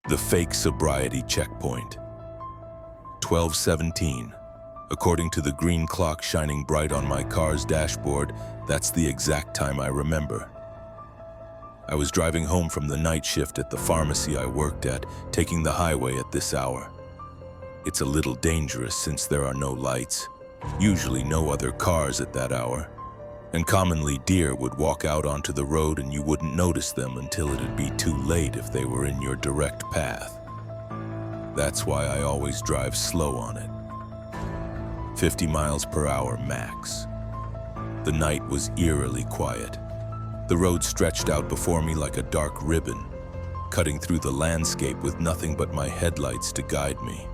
The fake sobriety checkpoint. 12:17. According to the green clock shining bright on my car's dashboard, that's the exact time I remember. I was driving home from the night shift at the pharmacy I worked at, taking the highway at this hour. It's a little dangerous since there are no lights, usually no other cars at that hour, and commonly deer would walk out onto the road and you wouldn't notice them until it'd be too late if they were in your direct path. That's why I always drive slow on it. 50 miles per hour max. The night was eerily quiet. The road stretched out before me like a dark ribbon, cutting through the landscape with nothing but my headlights to guide me.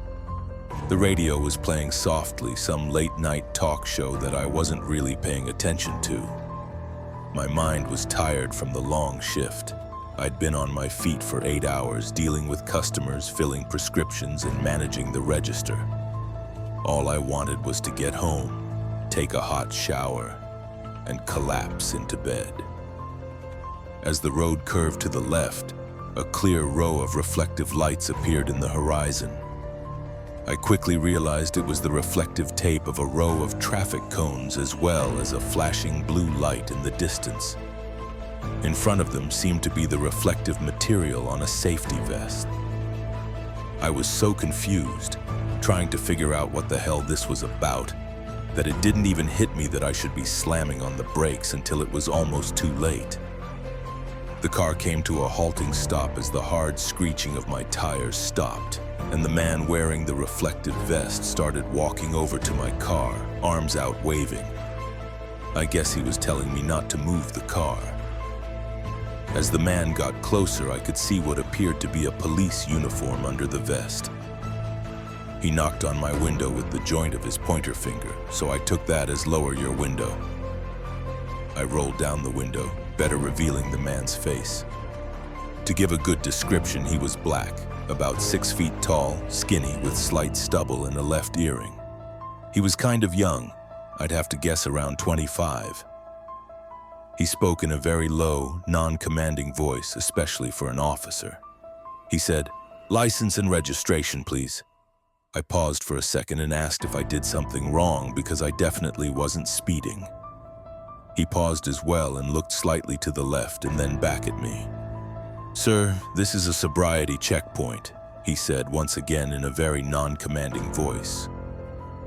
The radio was playing softly some late-night talk show that I wasn't really paying attention to. My mind was tired from the long shift. I'd been on my feet for 8 hours dealing with customers, filling prescriptions, and managing the register. All I wanted was to get home, take a hot shower, and collapse into bed. As the road curved to the left, a clear row of reflective lights appeared in the horizon. I quickly realized it was the reflective tape of a row of traffic cones as well as a flashing blue light in the distance. In front of them seemed to be the reflective material on a safety vest. I was so confused, trying to figure out what the hell this was about, that it didn't even hit me that I should be slamming on the brakes until it was almost too late. The car came to a halting stop as the hard screeching of my tires stopped, and the man wearing the reflective vest started walking over to my car, arms out waving. I guess he was telling me not to move the car. As the man got closer, I could see what appeared to be a police uniform under the vest. He knocked on my window with the joint of his pointer finger, so I took that as lower your window. I rolled down the window, better revealing the man's face. To give a good description, he was black, about 6 feet tall, skinny, with slight stubble and a left earring. He was kind of young, I'd have to guess around 25. He spoke in a very low, non-commanding voice, especially for an officer. He said, "License and registration, please." I paused for a second and asked if I did something wrong because I definitely wasn't speeding. He paused as well and looked slightly to the left and then back at me. "Sir, this is a sobriety checkpoint," he said once again in a very non-commanding voice.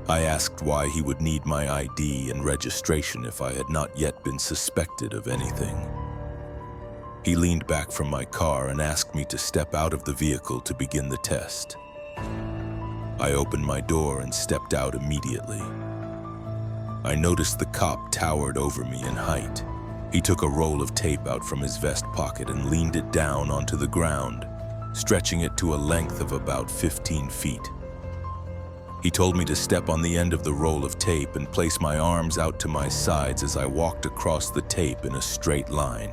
I asked why he would need my ID and registration if I had not yet been suspected of anything. He leaned back from my car and asked me to step out of the vehicle to begin the test. I opened my door and stepped out immediately. I noticed the cop towered over me in height. He took a roll of tape out from his vest pocket and leaned it down onto the ground, stretching it to a length of about 15 feet. He told me to step on the end of the roll of tape and place my arms out to my sides as I walked across the tape in a straight line.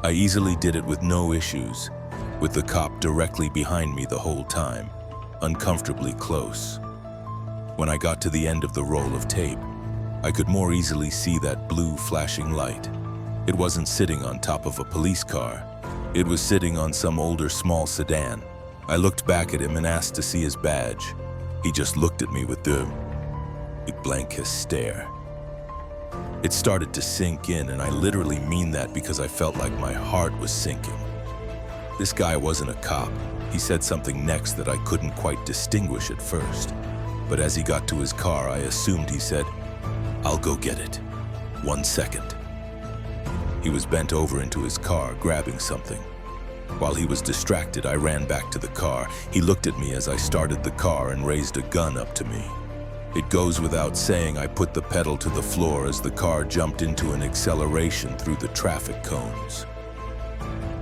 I easily did it with no issues, with the cop directly behind me the whole time, uncomfortably close. When I got to the end of the roll of tape, I could more easily see that blue flashing light. It wasn't sitting on top of a police car. It was sitting on some older small sedan. I looked back at him and asked to see his badge. He just looked at me with a blank stare. It started to sink in, and I literally mean that because I felt like my heart was sinking. This guy wasn't a cop. He said something next that I couldn't quite distinguish at first. But as he got to his car, I assumed he said, "I'll go get it. 1 second." He was bent over into his car, grabbing something. While he was distracted, I ran back to the car. He looked at me as I started the car and raised a gun up to me. It goes without saying I put the pedal to the floor as the car jumped into an acceleration through the traffic cones.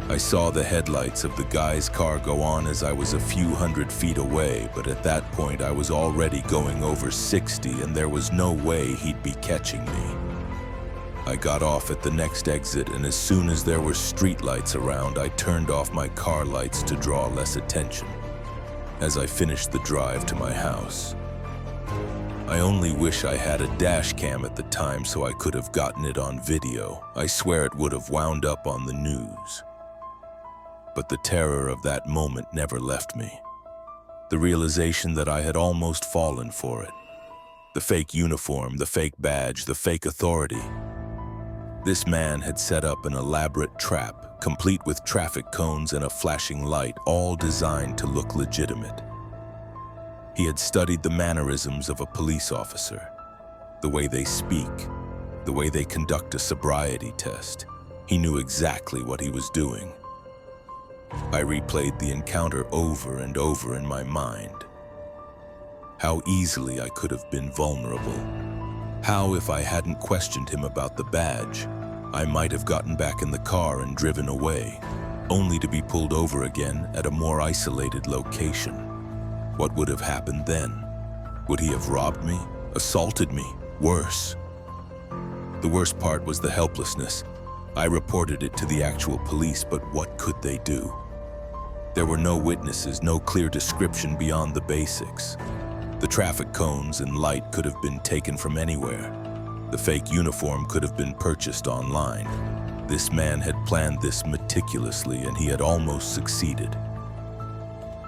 I saw the headlights of the guy's car go on as I was a few hundred feet away, but at that point I was already going over 60 and there was no way he'd be catching me. I got off at the next exit, and as soon as there were streetlights around, I turned off my car lights to draw less attention as I finished the drive to my house. I only wish I had a dash cam at the time so I could have gotten it on video. I swear it would have wound up on the news. but the terror of that moment never left me. The realization that I had almost fallen for it. The fake uniform, the fake badge, the fake authority. This man had set up an elaborate trap, complete with traffic cones and a flashing light, all designed to look legitimate. He had studied the mannerisms of a police officer, the way they speak, the way they conduct a sobriety test. He knew exactly what he was doing. I replayed the encounter over and over in my mind. How easily I could have been vulnerable. How, if I hadn't questioned him about the badge, I might have gotten back in the car and driven away, only to be pulled over again at a more isolated location. What would have happened then? Would he have robbed me? Assaulted me? Worse. The worst part was the helplessness. I reported it to the actual police, but what could they do? There were no witnesses, no clear description beyond the basics. The traffic cones and light could have been taken from anywhere. The fake uniform could have been purchased online. This man had planned this meticulously, and he had almost succeeded.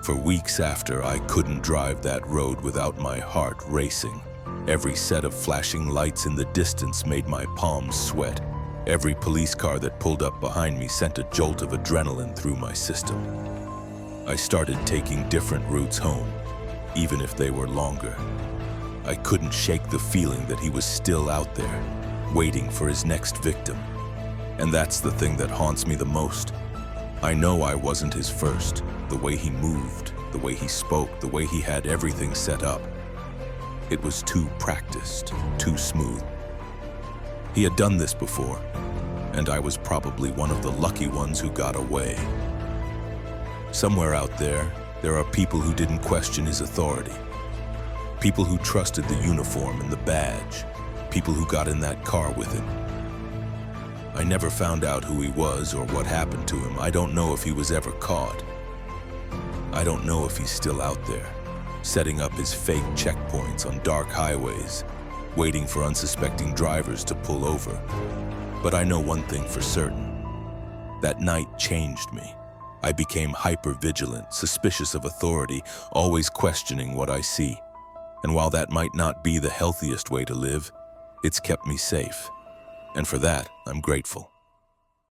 For weeks after, I couldn't drive that road without my heart racing. Every set of flashing lights in the distance made my palms sweat. Every police car that pulled up behind me sent a jolt of adrenaline through my system. I started taking different routes home, even if they were longer. I couldn't shake the feeling that he was still out there, waiting for his next victim. And that's the thing that haunts me the most. I know I wasn't his first. The way he moved, the way he spoke, the way he had everything set up. It was too practiced, too smooth. He had done this before, and I was probably one of the lucky ones who got away. Somewhere out there are people who didn't question his authority. People who trusted the uniform and the badge. People who got in that car with him. I never found out who he was or what happened to him. I don't know if he was ever caught. I don't know if he's still out there, setting up his fake checkpoints on dark highways, waiting for unsuspecting drivers to pull over. But I know one thing for certain. That night changed me. I became hyper-vigilant, suspicious of authority, always questioning what I see. And while that might not be the healthiest way to live, it's kept me safe. And for that, I'm grateful.